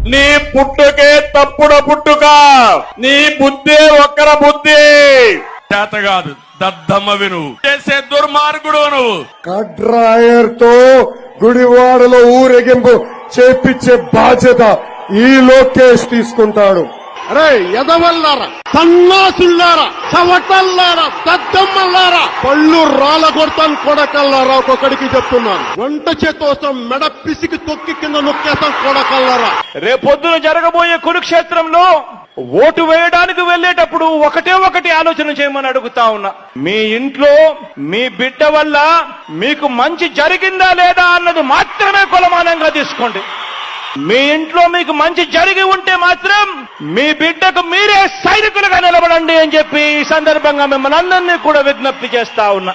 నీ పుట్టుకే తప్పుడు పుట్టుక, నీ బుద్ధి ఒక్కర బుద్ధి చేత కాదు. దద్దమ్మవి నువ్వు, చేసే దుర్మార్గుడు నువ్వు. కడ్రాయర్ తో గుడివాడలో ఊరేగింపు చేపించే బాధ్యత ఈ లోకేష్ తీసుకుంటాడు. అరే ఎదవల్లారా, సన్నాసుల్లారా, చవటల్లారా, దద్దమ్మల్లారా, పళ్ళు రాళ్ళ కొడతాను కొడకల్లారా. ఒక్కొక్కడికి చెప్తున్నాను, వంట చేతోసం మెడ పిసికి తొక్కి కింద నొక్కేస్తాం కొడకల్లారా. రేపొద్దున జరగబోయే కురుక్షేత్రంలో ఓటు వేయడానికి వెళ్లేటప్పుడు ఒకటి ఆలోచన చేయమని అడుగుతా ఉన్నా. మీ ఇంట్లో మీ బిడ్డ వల్ల మీకు మంచి జరిగిందా లేదా అన్నది మాత్రమే కొలమానంగా తీసుకోండి. మీ ఇంట్లో మీకు మంచి జరిగి ఉంటే మాత్రం మీ బిడ్డకు మీరే సైనికులుగా నిలబడండి అని చెప్పి ఈ సందర్భంగా మిమ్మల్ని అందరినీ కూడా విజ్ఞప్తి చేస్తా ఉన్నా.